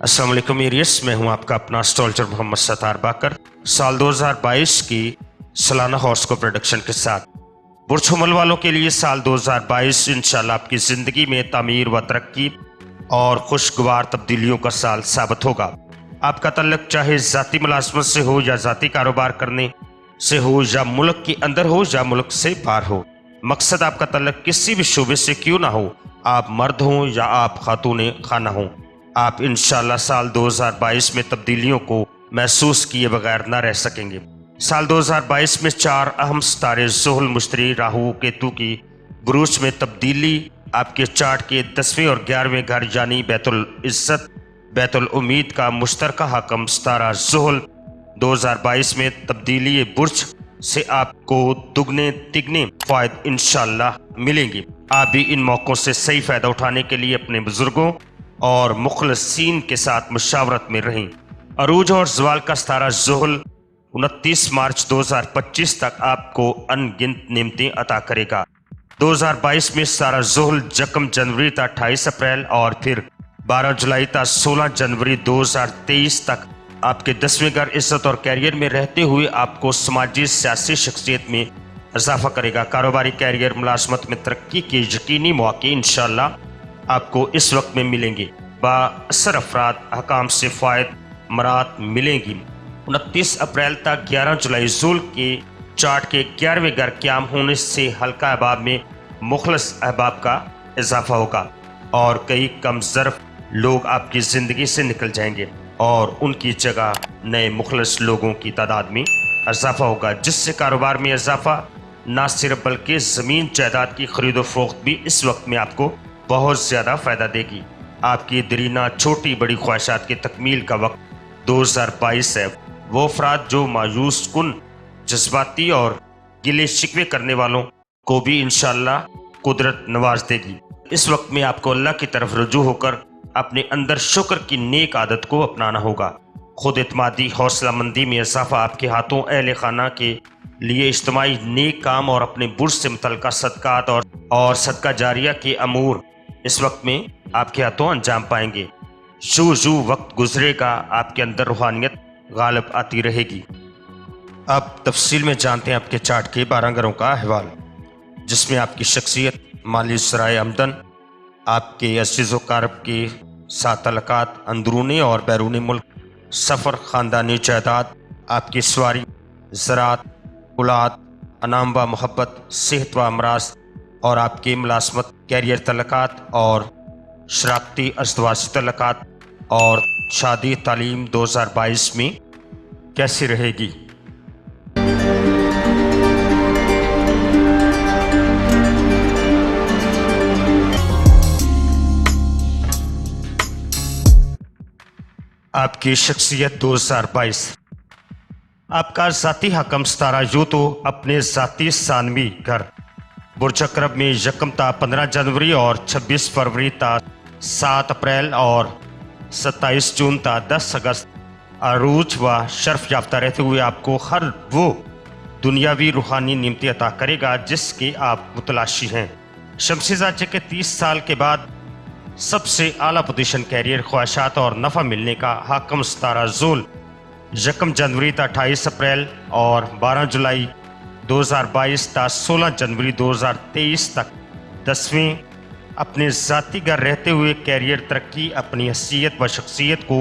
अस्सलाम वालेकुम एरियस, मैं हूं आपका अपना एस्ट्रोलॉजर मोहम्मद सत्तार बाकर। साल 2022 की सालाना हॉरोस्कोप प्रेडिक्शन के साथ बुर्ज हुमल वालों के लिए साल 2022 इंशाल्लाह आपकी ज़िंदगी में तामीर व तरक्की और खुशगवार तब्दीलियों का साल साबित होगा। आपका तल्लक चाहे ज़ाती मुलाजमत से हो या ज़ाती कारोबार करने से हो या मुल्क के अंदर हो या मुल्क से बाहर हो, मकसद आपका तल्लक किसी भी शोबे से क्यों ना हो, आप मर्द हों या आप खातून खाना हों, आप इंशाल्लाह साल 2022 में तब्दीलियों को महसूस किए बगैर ना रह सकेंगे। साल 2022 में 4 अहम सितारे ज़ुहल, मुश्तरी, राहु, केतु की बुरूज में तब्दीली आपके चार्ट के 10वें और 11वें घर यानी बैतुल इज़्ज़त, बैतुल उम्मीद का मुश्तरका हाकम सितारा ज़ुहल 2022 में तब्दीली बुर्ज से आपको दुगने तिगने फ़ायदे इंशाल्लाह मिलेंगे। आप भी इन मौक़ों से सही फ़ायदा उठाने के लिए अपने बुज़ुर्गों और मुखलसीन के साथ मुशावरत में रहें। अरूज और ज़वाल का सितारा ज़ुहल 29 मार्च 2025 तक आपको अनगिनत नेमतें अता करेगा। 2022 में सितारा ज़ुहल यकम जनवरी तक 28 अप्रैल और फिर 12 जुलाई तक 16 जनवरी 2023 तक आपके 10वें घर इज़्ज़त और कैरियर में रहते हुए आपको समाजी सियासी शख्सियत में इजाफा करेगा। कारोबारी कैरियर मुलाजमत में तरक्की के यकीनी मौके इंशाल्लाह आपको इस वक्त में मिलेंगे। बाअसर अफराद हकाम से फ़ायद मरात मिलेंगी। 29 अप्रैल तक 11 जुलाई ज़ुहल के चार्ट के 11वें घर क़याम होने से हल्का अहबाब में मुखलस अहबाब का इजाफा होगा और कई कम ज़र्फ लोग आपकी ज़िंदगी से निकल जाएंगे और उनकी जगह नए मुखलस लोगों की तादाद में इजाफा होगा, जिससे कारोबार में इजाफा ना सिर्फ बल्कि ज़मीन जायदाद की खरीद व फरोख्त भी इस वक्त में आपको बहुत ज़्यादा फ़ायदा देगी। आपकी दरीना छोटी बड़ी ख्वाहिशात की तकमील का वक्त 2022 है। वो अफराद जो मायूस कुन, जज्बाती और गिले शिकवे करने वालों को भी इंशाल्लाह कुदरत नवाज देगी। इस वक्त में आपको अल्लाह की तरफ रुजू होकर अपने अंदर शुक्र की नेक आदत को अपनाना होगा। खुद एतमादी, हौसला मंदी में इजाफा आपके हाथों अहले खाना के लिए इज्तिमाई नेक काम और अपने बुर्ज से मुतल्लिका सदकात और सदका जारिया के अमूर इस वक्त में आपके हाथों अंजाम पाएंगे। शू वक्त गुजरेगा, आपके अंदर रूहानियत गालिब आती रहेगी। अब तफसील में जानते हैं आपके चार्ट के 12 घरों का अहवाल, जिसमें आपकी शख्सियत, माली ज़राए आमदन, आपके अज़ीज़ व क़रीब के साथ तल्लुकात, अंदरूनी और बैरूनी मुल्क सफ़र, ख़ानदानी जायदाद, आपकी सवारी, ज़राअत, औलाद, अनाम व मोहब्बत, सेहत व अमराज और आपके मुलाज़मत, कैरियर, तल्लुकात और शराकती अज़दवाजी तल्लुकात और शादी, तालीम 2022 में कैसी रहेगी। आपकी शख्सियत 2022। आपका ज़ाती हकम सितारा यूँ तो अपने ज़ाती सानवी घर बुर्ज अकरब में यकम ता 15 जनवरी और 26 फरवरी ता 7 अप्रैल और 27 जून ता 10 अगस्त अरूज व शर्फ याफ्ता रहते हुए आपको हर वो दुनियावी रूहानी नेमतें अता करेगा जिसके आप मुतलाशी हैं। शमसी ज़ाचे के 30 साल के बाद सबसे आला पोजीशन, कैरियर, ख्वाहिशात और नफ़ा मिलने का हाकम सितारा ज़ुहल यकम जनवरी ता 28 अप्रैल और 12 जुलाई 2022 ता 16 जनवरी 2023 तक 10वें अपने ज़ाती घर रहते हुए कैरियर, तरक्की, अपनी हैसियत व शख्सियत को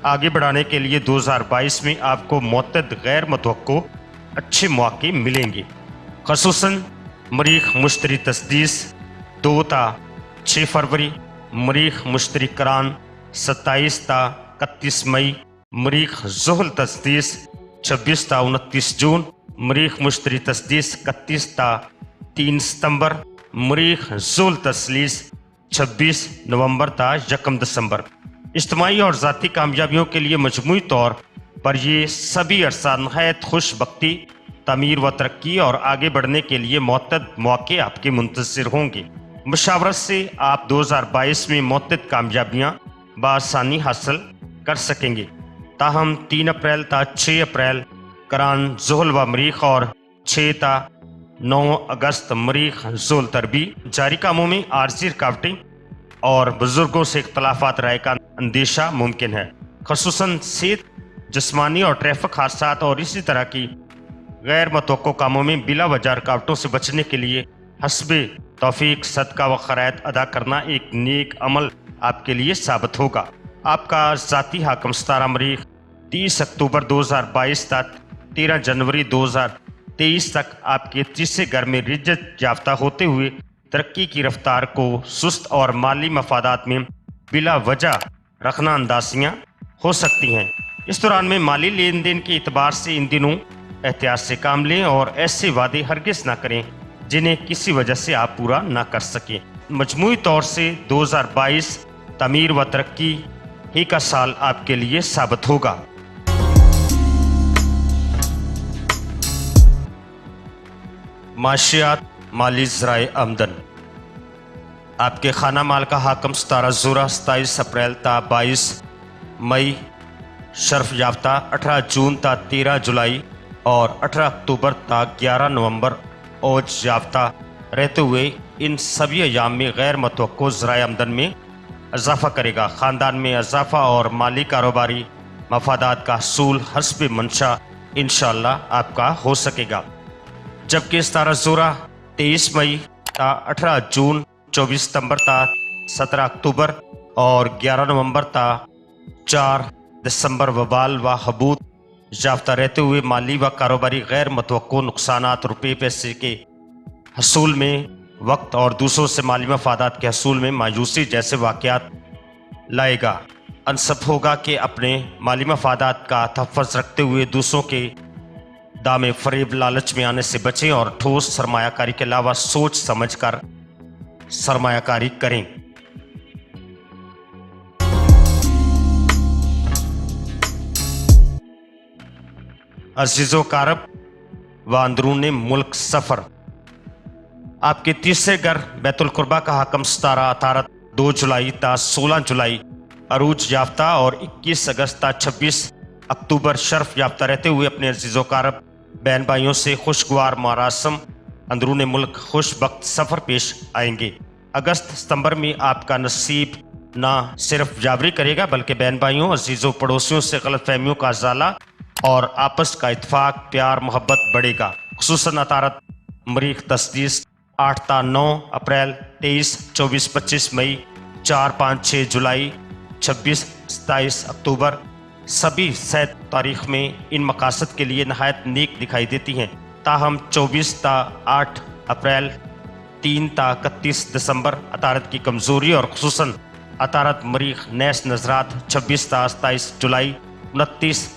आगे बढ़ाने के लिए 2022 में आपको मुतअद्दिद गैर मुतवक्को अच्छे मौके मिलेंगे। ख़ुसूसन मरीख मुश्तरी तस्दीस 2 ता 6 फरवरी, मरीख मुश्तरी करान 27 ता 31 मई, मरीख ज़ुहल तस्दीस 26 ता 29 जून, मरीख मुश्तरी तस्दीस 31 ता 3 सितंबर, मरीख ज़ुहल तस्लीस 26 नवंबर ता 1 दिसंबर। इज्तिमाई और ज़ाती कामयाबियों के लिए मजमूई तौर पर ये सभी अरसा नहायत खुशबख्ती, तामीर व तरक्की और आगे बढ़ने के लिए मुतअद्दिद मौके आपके मुंतज़िर होंगे। मुशावरत से आप 2022 में मुतअद्दिद कामयाबियाँ बआसानी हासिल कर सकेंगे। ताहम 3 अप्रैल ता 6 अप्रैल करान ज़ुहल व मरीख और 6 ता 9 अगस्त मरीख ज़ुहल तरबी जारी कामों में आर्जी रुकावटें और बुजुर्गों से इख्तलाफात राय का اندیشہ ممکن ہے، خصوصاً صحت، جسمانی اور ٹریفک حادثات اور اسی طرح کی غیر متوقع کاموں میں بلا وجہ رکاوٹوں سے بچنے کے لیے حسب توفیق صدقہ و خیرات ادا کرنا ایک نیک عمل آپ کے لیے ثابت ہوگا۔ آپ کا ذاتی حاکم ستارہ مریخ 30 اکتوبر 2022 تک 13 جنوری 2023 تک آپ کے تیسرے گھر میں رجت یافتہ ہوتے ہوئے ترقی کی رفتار کو سست اور مالی مفادات میں بلا وجہ رخنہ اندازیاں ہو سکتی ہیں۔ اس دوران میں مالی لین دین کے اعتبار سے ان دنوں احتیاط سے کام لیں اور ایسے وعدے ہرگز نہ کریں جنہیں کسی وجہ سے آپ پورا نہ کر سکیں۔ مجموعی طور سے 2022 تعمیر و ترقی ہی کا سال آپ کے لیے ثابت ہوگا۔ معاشیات، مالی ذرائع آمدن۔ آپ کے خانہ مال کا حاکم ستارہ زورہ 27 اپریل تا 22 مئی شرف یافتہ، 18 جون تا 13 جولائی اور 18 اکتوبر تا 11 نومبر اوج یافتہ رہتے ہوئے ان سبھی ایام میں غیر متوقع ذرائع آمدن میں اضافہ کرے گا۔ خاندان میں اضافہ اور مالی کاروباری مفادات کا حصول حسب منشا انشاءاللہ آپ کا ہو سکے گا۔ جبکہ ستارہ زورہ 23 مئی تا 18 جون، 24 ستمبر تا 17 اکتوبر اور 11 نومبر تا 4 دسمبر وبال و حبوط یافتہ رہتے ہوئے مالی و کاروباری غیر متوقع نقصانات، روپے پیسے کے حصول میں وقت اور دوسروں سے مالی مفادات کے حصول میں مایوسی جیسے واقعات لائے گا۔ انصف ہوگا کہ اپنے مالی مفادات کا تحفظ رکھتے ہوئے دوسروں کے دام فریب لالچ میں آنے سے بچیں اور ٹھوس سرمایہ کاری کے علاوہ سوچ سمجھ کر سرمایہ کاری کریں۔ عزیز و اقارب و اندرون ملک سفر۔ آپ کے تیسرے گھر بیت القربہ کا حاکم ستارہ عطارد 2 جولائی تا 16 جولائی عروج یافتہ اور 21 اگست تا 26 اکتوبر شرف یافتہ رہتے ہوئے اپنے عزیز و اقارب بہن بھائیوں سے خوشگوار مراسم اندرون ملک خوش بخت سفر پیش آئیں گے۔ اگست ستمبر میں آپ کا نصیب نہ صرف جاوری کرے گا بلکہ بہن بھائیوں، عزیزوں، پڑوسیوں سے غلط فہمیوں کا ازالہ اور آپس کا اتفاق، پیار، محبت بڑھے گا۔ خصوصاً عطارد مریخ تسدیس 8 تا 9 اپریل، 23، 24، 25 مئی، 4، 5، 6 جولائی، 26، 27 اکتوبر سبھی صحت تاریخ میں ان مقاصد کے لیے نہایت نیک دکھائی دیتی ہیں۔ تاہم 24 تا 8 اپریل، 3 تا 31 دسمبر عطارد کی کمزوری اور خصوصاً عطارد مریخ نیس نظرات 26 تا 27 جولائی، 29،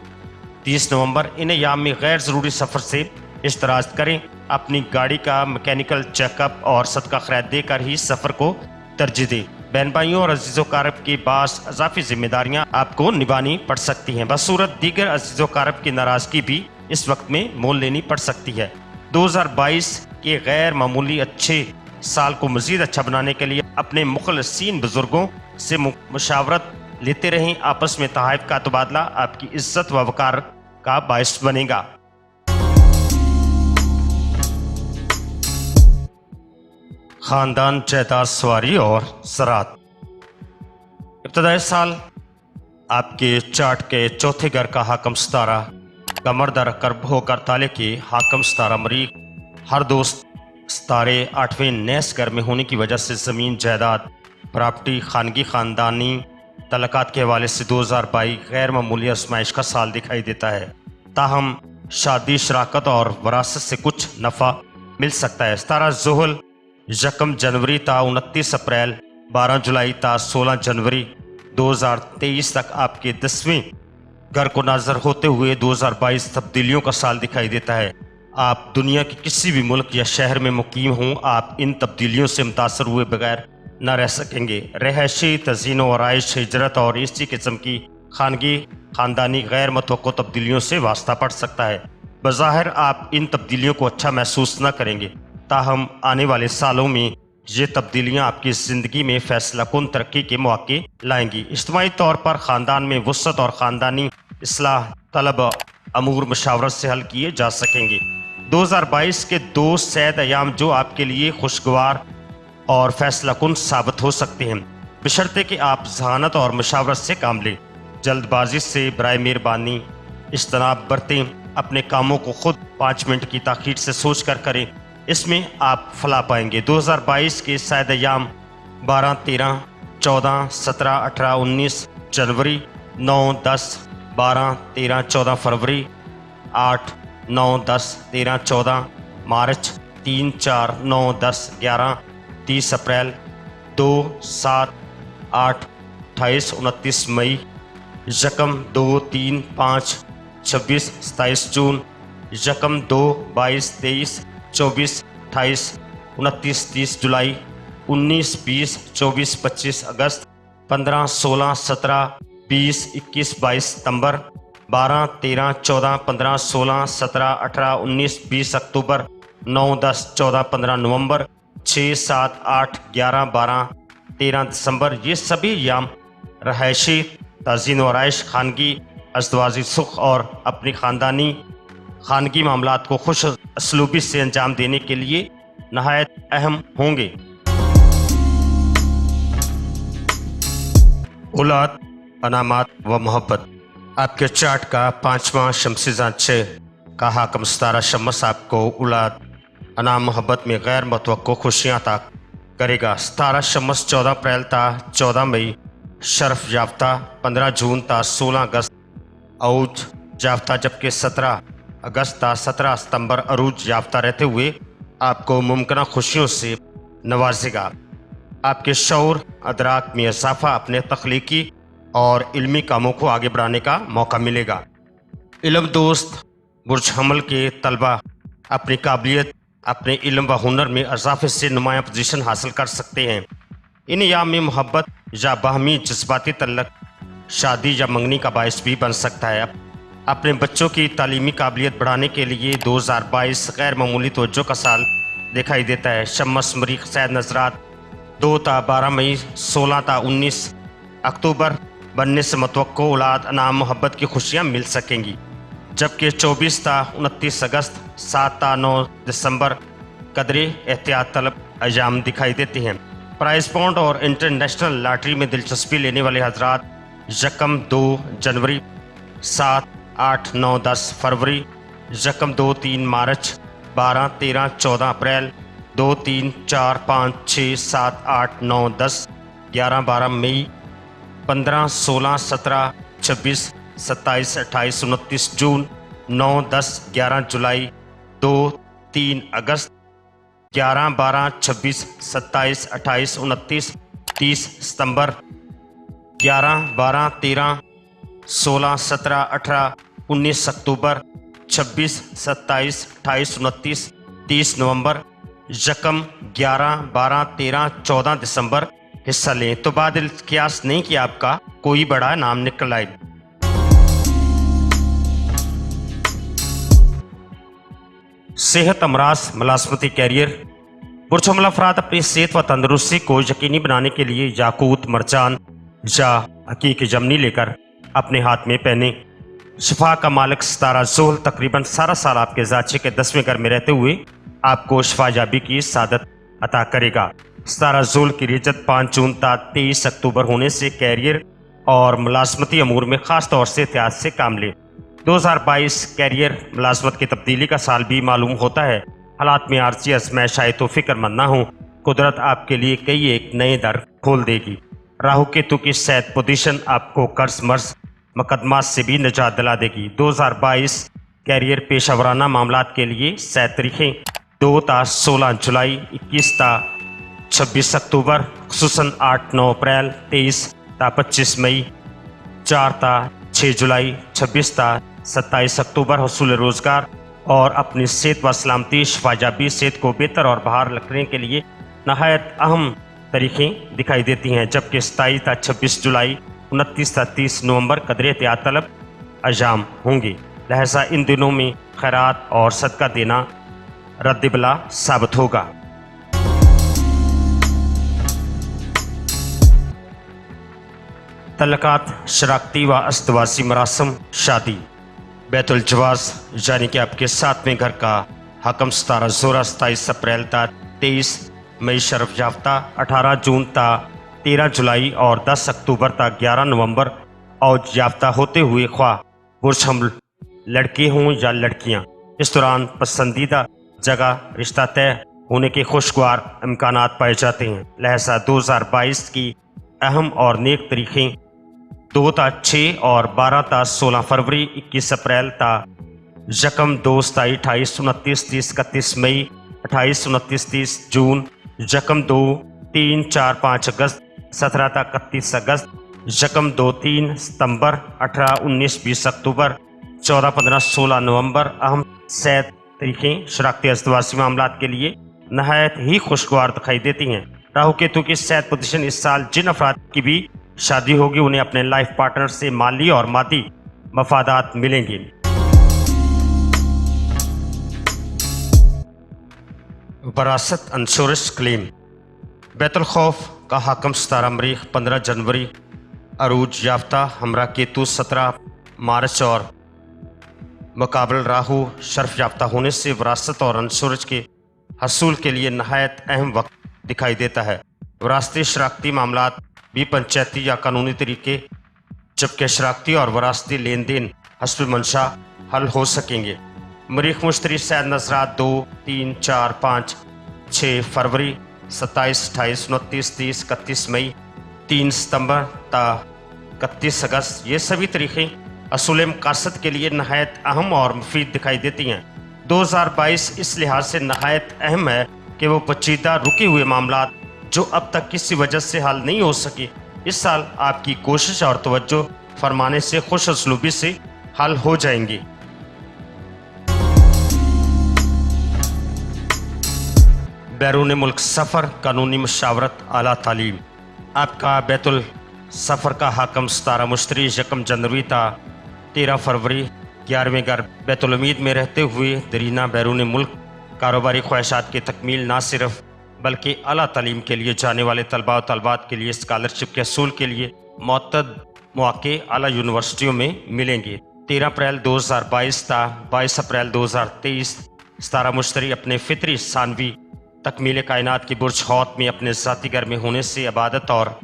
30 نومبر ان ایام میں غیر ضروری سفر سے احتراز کریں۔ اپنی گاڑی کا میکینیکل چیک اپ اور صدقہ خیرات دے کر ہی سفر کو ترجیح دیں۔ بہن بھائیوں اور عزیز و اقارب کی بعض اضافی ذمہ داریاں آپ کو نبھانی پڑ سکتی ہیں، بصورت دیگر عزیز و اقارب کی ناراضگی بھی اس وقت میں مول لینی پڑ سکتی ہے۔ 2022 کے غیر معمولی اچھے سال کو مزید اچھا بنانے کے لیے اپنے مخلصین بزرگوں سے مشاورت لیتے رہیں۔ آپس میں تحائف کا تبادلہ آپ کی عزت و وقار کا باعث بنے گا۔ خاندان، جائیداد، سواری اور زراعت۔ ابتدائی سال آپ کے چارٹ کے چوتھے گھر کا حاکم ستارہ قمر در کرب ہو کر تالے کے حاکم ستارہ مریخ ہر دو ستارے 8ویں نیس گھر میں ہونے کی وجہ سے زمین، جائیداد، پراپرٹی، خانگی، خاندانی تعلقات کے حوالے سے 2022 غیر معمولی آزمائش کا سال دکھائی دیتا ہے۔ تاہم شادی، شراکت اور وراثت سے کچھ نفع مل سکتا ہے۔ ستارہ زحل 1 جنوری تا 29 اپریل، 12 جولائی تا 16 جنوری 2023 تک آپ کے 10ویں گھر کو ناظر ہوتے ہوئے 2022 تبدیلیوں کا سال دکھائی دیتا ہے۔ آپ دنیا کے کسی بھی ملک یا شہر میں مقیم ہوں، آپ ان تبدیلیوں سے متاثر ہوئے بغیر نہ رہ سکیں گے۔ رہائشی، تزئین و آرائش، ہجرت اور اسی قسم کی خانگی، خاندانی غیر متوقع تبدیلیوں سے واسطہ پڑ سکتا ہے۔ بظاہر آپ ان تبدیلیوں کو اچھا محسوس نہ کریں گے، تاہم آنے والے سالوں میں یہ تبدیلیاں آپ کی زندگی میں فیصلہ کن ترقی کے مواقع لائیں گی۔ اجتماعی طور پر خاندان میں وسعت اور خاندانی اصلاح طلب امور مشاورت سے حل کیے جا سکیں گے۔ 2022 کے 2 سعید ایام جو آپ کے لیے خوشگوار اور فیصلہ کن ثابت ہو سکتے ہیں۔ बशर्ते कि आप जहानत और मशावरत से काम लें। जल्दबाजी से बराए मेहरबानी इज्तनाब बरतें। अपने कामों को खुद 5 मिनट की ताख़ीर से सोच कर करें, इसमें आप फलाह पाएंगे। 2022 के शायद अयाम 12, 13, 14, 17, 18, 19 जनवरी, 9, 10, 12, 13, 14 फरवरी, 8, 9, 10, 13, 14 मार्च, 3, 4, 9, 10, 11, 30 अप्रैल, 2, 7, 8, 28, 29 मई, यकम 2, 3, 5, 26, 27 जून, यकम 2, 22, 23, 24, 28, 29, 30 जुलाई, 19, 20, 24, 25 अगस्त, 15, 16, 17, 20, 21, 22 सितंबर, 12, 13, 14, 15, 16, 17, 18, 19, 20 अक्टूबर, 9, 10, 14, 15 नवंबर, 6, 7, 8, 11, 12, 13 दिसंबर, ये सभी याम रहायशी तज़ीन व आराइश, खानगी अज़दवाजी सुख और अपनी खानगी मामलात को खुश असलूबी से अंजाम देने के लिए नहायत अहम होंगे। औलाद, अनामात व मोहब्बत। आपके चार्ट का 5वां शमसीज़ान 6 का हाकम सितारा शम्स आपको औलाद, अनाम, मोहब्बत में गैर मुतवक्को खुशियाँ अता करेगा। सितारा शम्स 14 अप्रैल ता 14 मई शरफ याफ्ता, 15 जून ता 16 अगस्त औज याफ्ता, जबकि 17 अगस्त ता 17 सितंबर अरूज याफ्ता रहते हुए आपको मुमकिन खुशियों से नवाजेगा। आपके शऊर अदराक में इजाफा, अपने तख्लीकी और इल्मी कामों को आगे बढ़ाने का मौका मिलेगा। इल्म दोस्त बुर्ज हमल के तलबा अपनी काबिलियत, अपने इल्म व हुनर में इजाफे से नुमायाँ पोजीशन हासिल कर सकते हैं। इन याम में मोहब्बत या बाहमी जज्बाती तल्लक शादी या मंगनी का बायस भी बन सकता है। अपने बच्चों की तालीमी काबिलियत बढ़ाने के लिए 2022 गैर मामूली तवज्जो का साल दिखाई देता है। शम्स मरीख सैद नजरात 2 ता 12 मई, 16 ता 19 अक्टूबर बनने से मुतवक्को औलाद, अनाम, मोहब्बत की खुशियाँ मिल सकेंगी, जबकि 24 ता 29 अगस्त, 7 ता 9 दिसंबर कदरे एहतियात तलब अयाम दिखाई देते हैं। प्राइस पॉइंट और इंटरनेशनल लॉटरी में दिलचस्पी लेने वाले हजरात यकम 2 जनवरी, 7, 8, 9, 10 फरवरी, यकम 2, 3 मार्च, 12, 13, 14 अप्रैल, 2, 3, 4, 5, 6, 7, 8, 9, 10, 11, 12 मई, 15, 16, 17, 26, 27, 28, 29 जून, 9, 10, 11 जुलाई, 2, 3 अगस्त, 11, 12, 26, 27, 28, 29, 30 सितंबर, 11, 12, 13, 16, 17, 18, 19 अक्टूबर, 26, 27, 28, 29, 30 नवंबर, यकम 11, 12, 13, 14 दिसंबर हिस्सा लें तो बादल कियास नहीं कि आपका कोई बड़ा नाम निकल आए। सेहत, अमराज, मुलाजमती कैरियर। बुर्ज हमल अफराद अपनी सेहत व तंदरुस्ती को यकीनी बनाने के लिए याकूत, मरजान या हकीक जमनी लेकर अपने हाथ में पहने। शिफा का मालिक सितारा ज़ोहल तकरीबन सारा साल आपके ज़ाचे के 10वें घर में रहते हुए आपको शिफा याबी की सादत अता करेगा। सितारा ज़ोहल की रिजत 5 जून ता 23 अक्टूबर होने से कैरियर और मुलाजमती अमूर में ख़ास तौर से एहतियात से काम ले। 2022 कैरियर मुलाजमत की तब्दीली का साल भी मालूम होता है। हालात में आर्जी आजमाइश आए तो फिक्रमंद ना हो, कुदरत आपके लिए कई एक नए दर खोल देगी। राहु केतु की सैद पोजीशन आपको कर्ज मर्ज मुकदमात से भी निजात दिला देगी। 2022 कैरियर पेशावराना मामलात के लिए सैद तारीखें 2 ता 16 जुलाई, 21 ता 26 अक्टूबर, खुसूसन 8, 9 अप्रैल, 23 ता 25 मई, 4 ता 6 जुलाई, 26 ता 27 अक्टूबर हुसूल रोज़गार और अपनी सेहत व सलामती, शिफायाबी, सेहत को बेहतर और बहार रखने के लिए नहायत अहम तरीक़ें दिखाई देती हैं। जबकि 27 ता 26 जुलाई, 29 ता 30 नवंबर कदरे एहतियात तलब अयाम होंगे, लिहाजा इन दिनों में खैरात और सदका देना रद्द-ए-बला साबित होगा। तलकात, शराकती व अस्तवासी मरासम, शादी। बैतुल जवाज यानी कि आपके 7वें घर का हकम सितारा ज़ोहरा 27 अप्रैल ता 23 मई शरफ याफ्ता, 18 जून ता 13 जुलाई और 10 अक्टूबर तक 11 नवंबर औज याफ्ता होते हुए ख्वाह बुर्ज हमल लड़के हों या लड़कियां। इस दौरान पसंदीदा जगह रिश्ता तय होने के खुशगवार इम्कानात पाए जाते हैं। लिहाजा 2022 की अहम और नेक तारीखें 2 ता 6 और 12 ता 16 फरवरी, 21 अप्रैल ता यकम 2 27 28 29 30 31 मई 28 29 30 जून, यकम 2 3 4 5 अगस्त 17 ता 31 अगस्त, यकम 2 3 सितंबर 18 19 20 अक्टूबर 14 15 16 नवंबर। अहम सैद तारीखें शराकती अस्तवासी मामलात के लिए नहायत ही खुशगवार दिखाई देती हैं। राहु केतु की सैद पोजीशन इस साल जिन अफराद की भी शादी होगी उन्हें अपने लाइफ पार्टनर से माली और मादी मफादात मिलेंगे। वरासत इंश्योरेंस क्लेम। बैतुल खौफ का हाकम 17 मरीख 15 जनवरी अरूज याफ्ता हमरा केतु 17 मार्च और मुकाबल राहु शर्फ याफ्ता होने से वरासत और इंश्योरेंस के हसूल के लिए नहायत अहम वक्त दिखाई देता है। वरासती शराकती मामलात भी पंचायती या कानूनी तरीके, जबकि शराकती और वरासती लेन देन हस्ब मंशा हल हो सकेंगे। मरीख मुश्तरी सैद नजरात 2 3 4 5 6 फरवरी 27 28 29 30 31 मई 3 सितंबर ता 31 अगस्त, ये सभी तरीक़े असूल मकासद के लिए नहायत अहम और मुफीद दिखाई देती हैं। 2022 इस लिहाज से नहायत अहम है कि वो पेचीदा रुके हुए मामलात जो अब तक किसी वजह से हल नहीं हो सके, इस साल आपकी कोशिश और तवज्जो फरमाने से खुश असलूबी से हल हो जाएंगे। बैरून मुल्क सफ़र, कानूनी मशावरत, आला तालीम। आपका बैतुल सफ़र का हाकम 17 मुश्तरी यकम जनवरी ता 13 फरवरी 11वें घर बैतुल उम्मीद में रहते हुए दरीना बैरून मुल्क कारोबारी ख्वाहिशात की तकमील ना सिर्फ बल्कि आला तालीम के लिए जाने वाले तलबा और तलबात के लिए स्कॉलरशिप के असूल के लिए मुअत्तद मौक़े आला यूनिवर्सिटियों में मिलेंगे। 13 अप्रैल 2022 ता 22 अप्रैल 2023 17 मुश्तरी अपने फितरी सानवी तकमील कायनात की बुर्ज हौत में अपने ज़ाती घर में होने से इबादत और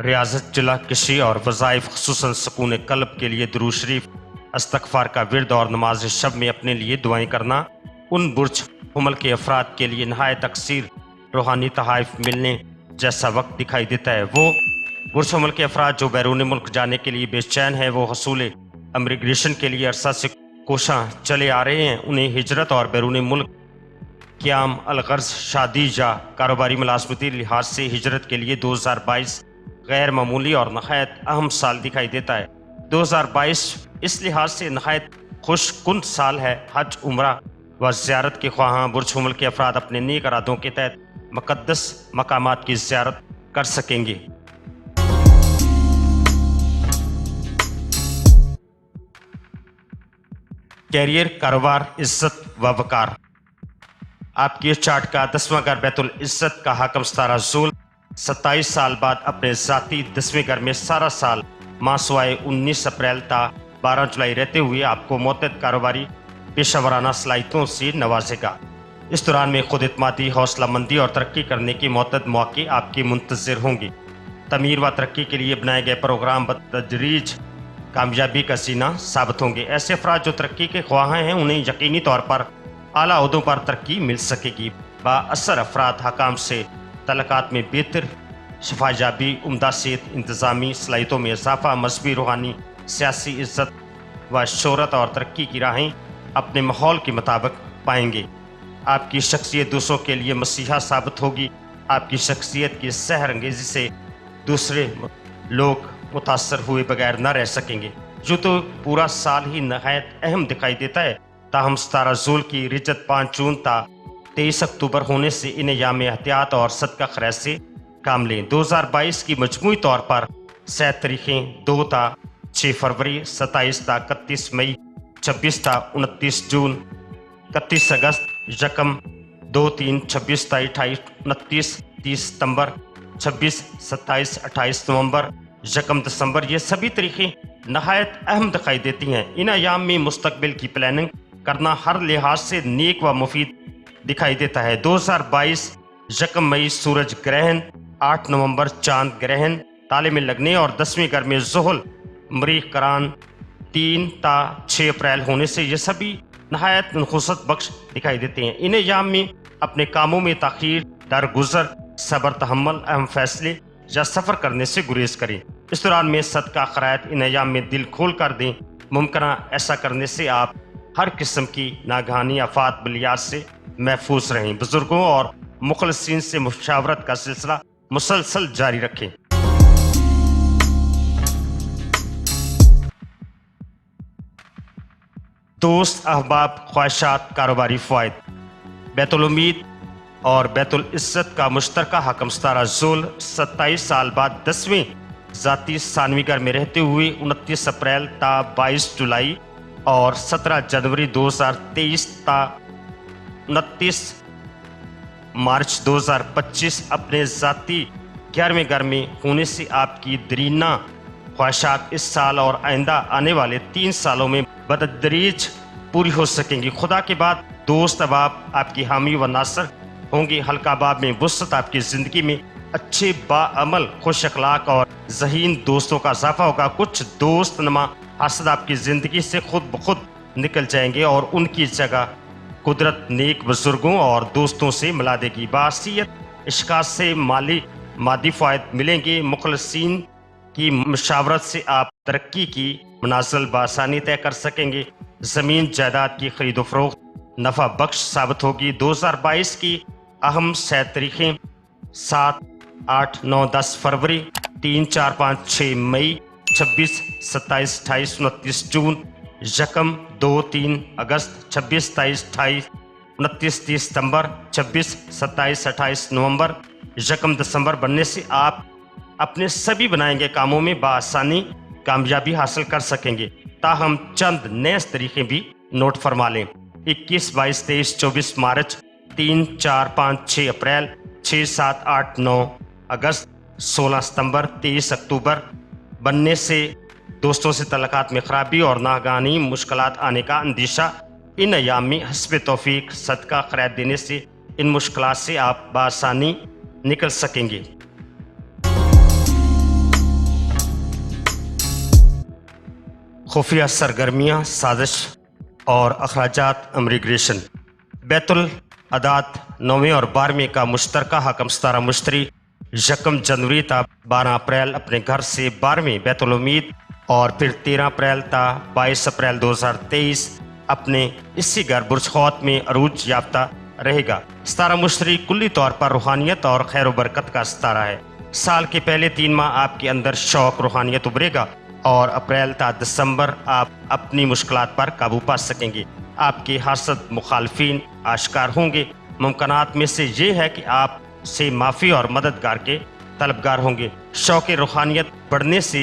रियाजत जिला कशी और वज़ाइफ खुसूसन सुकून कल्ब के लिए दुरूद शरीफ, इस्तग़फ़ार का विर्द और नमाज शब में अपने लिए दुआएं करना उन बुर्ज हमल के अफराद के लिए नहायत अक्सर रूहानी तहाइफ मिलने जैसा वक्त दिखाई देता है। वो बुर्ज हमल के अफराद जो बैरून मुल्क जाने के लिए बेचैन है, वो हसूल इमिग्रेशन के लिए अरसा से कोशां चले आ रहे हैं, उन्हें हिजरत और बैरून मुल्क क़याम अलगर्ज शादी या कारोबारी मुलाजमती लिहाज से हिजरत के लिए 2022 गैर मामूली और नहायत अहम साल दिखाई देता है। 2022 इस लिहाज से नहायत खुशकुन साल है। हज, उम्रा व ज़ियारत के ख्वाहां बुर्ज हमल के अफराद अपने नेक इरादों के तहत मुक़द्दस मकामात की ज़ियारत कर सकेंगे। कैरियर, कारोबार, इज्जत व वकार। आपके चार्ट का 10वां घर बैतुल इज्जत का हाकम 17 ज़ुल 27 साल बाद अपने ज़ाती 10वें घर में सारा साल मासवाए 19 अप्रैल ता 12 जुलाई रहते हुए आपको मुअत्तद कारोबारी पेशावराना सलाहियतों से नवाजेगा। इस दौरान में खुद इत्मादी, हौसला मंदी और तरक्की करने के मुअत्तद मौके आपके मुंतज़िर होंगे। तमीर व तरक्की के लिए बनाए गए प्रोग्राम बतदरीज कामयाबी का सीना साबित होंगे। ऐसे अफराद जो तरक्की के ख्वाह हैं उन्हें यकीनी तौर पर आला ओहदों पर तरक्की मिल सकेगी। बाअसर अफराद हकाम से तल्लुकात में बेहतर शफायाबी, उम्दा सेहत, इंतज़ामी सलाहियतों में इजाफा, मजहबी, रूहानी, सियासी इज्जत व शोहरत और तरक्की की राहें अपने माहौल के मुताबिक पाएंगे। आपकी शख्सियत दूसरों के लिए मसीहा साबित होगी। आपकी शख्सियत की सहर अंगेज़ी से दूसरे लोग मुतासर हुए बगैर न रह सकेंगे। जो तो पूरा साल ही नहायत अहम दिखाई देता है, ताहम 17 ज़ुल की रिजत 5 जून ता 23 अक्टूबर होने से इन्हें याम एहतियात और सदका खैर से काम लें। 2022 की मजमूई तौर पर सैद तारीखें 2 ता 6 फरवरी 27 ता 31 मई 26 ता 29 जून 31 अगस्त, यकम 2 3 26 ता 28 29 30 सितंबर 26 27 28 नवंबर, यकम दिसंबर, ये सभी तारीखें नहायत अहम दिखाई देती हैं। इन अयाम में मुस्तकबिल की प्लानिंग करना हर लिहाज से नेक व मुफीद दिखाई देता है। 2022 यकम मई सूरज ग्रहण 8 नवंबर चांद ग्रहण ताले में लगने और 10वें घर में ज़ुहल मरीख करान 3 ता 6 अप्रैल होने से ये सभी नहायत नखुसत बख्श दिखाई देते हैं। इन अयाम में अपने कामों में ताखीर, दरगुजर, सब्र, तहम्मुल, अहम फैसले या सफ़र करने से गुरेज करें। इस दौरान में सदका खैरात इन अयाम में दिल खोल कर दें। मुमकिन ऐसा करने से आप हर किस्म की नागहानी आफात बलियात से महफूज रहें। बुजुर्गों और मुखलसीन से मुशावरत का सिलसिला मुसलसल जारी रखें। दोस्त, अहबाब, ख्वाहिशात, कारोबारी फ़ायद। बैतुल उम्मीद और बैतुल इज़्ज़त का मुश्तरका हकम सितारा ज़ुल 27 साल बाद 10वें ज़ाती सानवी घर में रहते हुए 29 अप्रैल ता 22 जुलाई और 17 जनवरी 2023 ता 29 मार्च 2025 अपने ज़ाती 11वें घर में होने से आपकी दरीना ख्वाहिशात इस साल और आइंदा आने वाले 3 सालों में बतदरीज पूरी हो सकेंगी। खुदा के बाद दोस्त अहबाब आपकी हामी व नासर होंगे। हल्का बाब में वुसअत आपकी ज़िंदगी में अच्छे बाअमल, खुश अखलाक और ज़हीन दोस्तों का इजाफा होगा। कुछ दोस्त नमा हसद आपकी ज़िंदगी से खुद ब खुद निकल जाएंगे और उनकी जगह कुदरत नेक बुजुर्गों और दोस्तों से मिला देगी। बासियत इश्कास से मादी फ़ायद मिलेंगे। मुखलसीन की मुशावरत से आप तरक्की की मनाजिल बासानी तय कर सकेंगे। ज़मीन जायदाद की खरीदो फरोख्त नफ़ा बख्श साबित होगी। 2022 की अहम सैर तारीखें 7, 8, 9, 10 फरवरी, 3, 4, 5, 6 मई, 26, 27, 28, 29 जून, यकम 2, 3 अगस्त, 26, 27, 28, 29, 30 सितंबर, 26, 27, 28 नवंबर, यकम दिसंबर बनने से आप अपने सभी बनाएंगे कामों में बासानी कामयाबी हासिल कर सकेंगे। ताहम चंद नए तरीके भी नोट फरमा लें। 21, 22, 23, 24 मार्च, 3, 4, 5, 6 अप्रैल, 6, 7, 8, 9 अगस्त, 16 सितंबर, 23 अक्टूबर बनने से दोस्तों से तल्लुकात में खराबी और नागानी मुश्किलात आने का अंदेशा। इन अयाम में हस्ब तौफीक सदका खैरात देने से इन मुश्किलात से आप बासानी निकल सकेंगे। खुफिया सरगर्मियाँ, साजिश और अखराजात इमिग्रेशन। बैतुल अदात 9वें और 12वें का मुश्तरका हकम सितारा मुश्तरी यकम जनवरी ता 12 अप्रैल अपने घर से 12वें बैतुल उम्मीद और फिर 13 अप्रैल ता 22 अप्रैल 2023 अपने इसी घर बुर्ज खौत में अरूज याफ्ता रहेगा। सितारा मुश्तरी कुल्ली तौर पर रूहानियत और खैर बरकत का सितारा है। साल के पहले 3 माह आपके अंदर शौक रूहानियत उभरेगा और अप्रैल ता दिसंबर आप अपनी मुश्किलात पर काबू पा सकेंगे। आपके हासद मुखालफीन आश्कार होंगे। मुमकिनात में से ये है कि आप से माफ़ी और मददगार के तलबगार होंगे। शौक़ रूहानियत बढ़ने से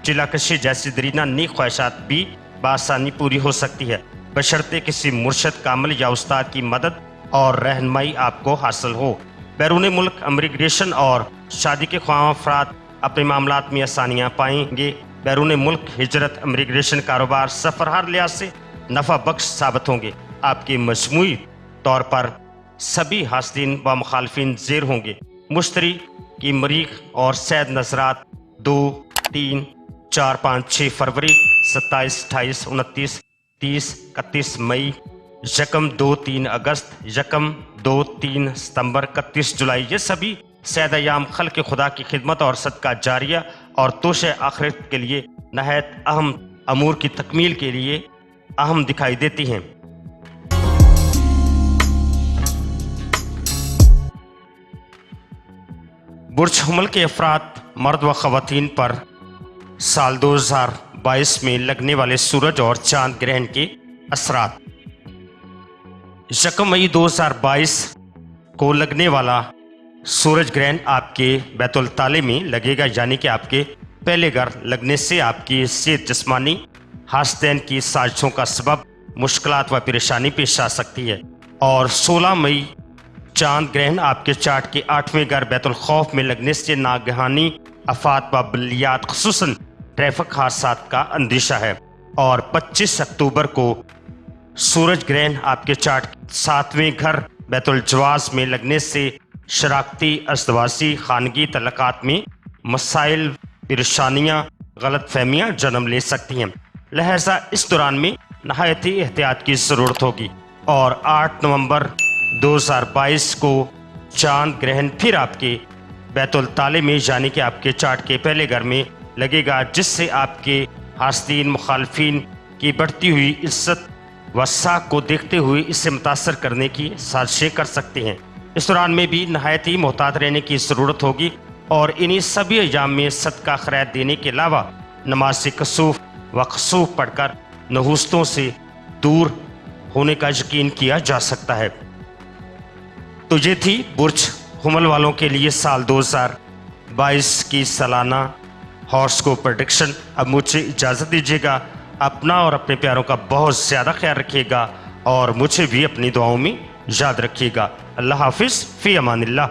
चिलाकशी जैसी दरीना नेक ख्वाहिशात भी बासानी पूरी हो सकती है, बशर्ते किसी मुर्शद कामिल या उस्ताद की मदद और रहनुमाई आपको हासिल हो। बैरून मुल्क इमिग्रेशन और शादी के ख्वाह अफराद अपने मामलात में आसानियाँ पाएंगे। बैरून मुल्क हिजरत, इमिग्रेशन, कारोबार, सफ़र हर लिहाज से नफ़ा बख्श साबित होंगे। आपके मजमूई तौर पर सभी हासिदीन व मुखालफिन ज़ेर होंगे। मुश्तरी की मरीख और सैद नजरात 2, 3, 4, 5, 6 फरवरी, 27, 28, 29, 30, 31 मई, यकम 2, 3 अगस्त, यकम 2, 3 सितंबर, 31 जुलाई ये सभी सैद अयाम खल के खुदा की खिदमत और सदका जारिया और तोशे आखिरत के लिए नहायत अहम अमूर की तकमील के लिए अहम दिखाई देती हैं। बुर्ज हमल के अफराद मर्द व ख़वातीन पर साल 2022 में लगने वाले सूरज और चांद ग्रहण के असरात। यकम मई 2022 को लगने वाला सूरज ग्रहण आपके बैतुल ताले में लगेगा, यानी कि आपके पहले घर लगने से आपकी सेहत जिस्मानी हासदैन की साजिशों का सबब मुश्किलात व परेशानी पेश आ सकती है। और 16 मई चांद ग्रहण आपके चार्ट के 8वें घर बैतुल खौफ में लगने से नागहानी आफात व बलियात खुसूसन ट्रैफिक हादसात का अंदेशा है। और 25 अक्टूबर को सूरज ग्रहण आपके चार्ट 7वें घर बैतुल जवाज में लगने से शराकती अस्तवासी खानगी तल्लकात में मसाइल परेशानियाँ गलत फहमियाँ जन्म ले सकती हैं। लिहाजा इस दौरान में नहायत ही एहतियात की ज़रूरत होगी। और 8 नवंबर 2022 को चांद ग्रहण फिर आपके बैतुल ताले में यानी कि आपके चार्ट के पहले घर में लगेगा, जिससे आपके हास्तीन मुखालफिन की बढ़ती हुई इज्जत व साख को देखते हुए इससे मुतासर करने की साजिशें कर सकते हैं। इस दौरान में भी नहायत ही मोहतात रहने की ज़रूरत होगी और इन्हीं सभी अय्याम में सदका खैरात देने के अलावा नमाज कसूफ व खसूफ पढ़कर नहुस्तों से दूर होने का यकीन किया जा सकता है। तो ये थी बुर्ज हुमल वालों के लिए साल 2022 की सालाना हॉरोस्कोप प्रेडिक्शन। अब मुझे इजाज़त दीजिएगा। अपना और अपने प्यारों का बहुत ज़्यादा ख्याल रखिएगा और मुझे भी अपनी दुआओं में याद रखिएगा। अल्लाह हाफिज़, फ़ी अमानिल्लाह।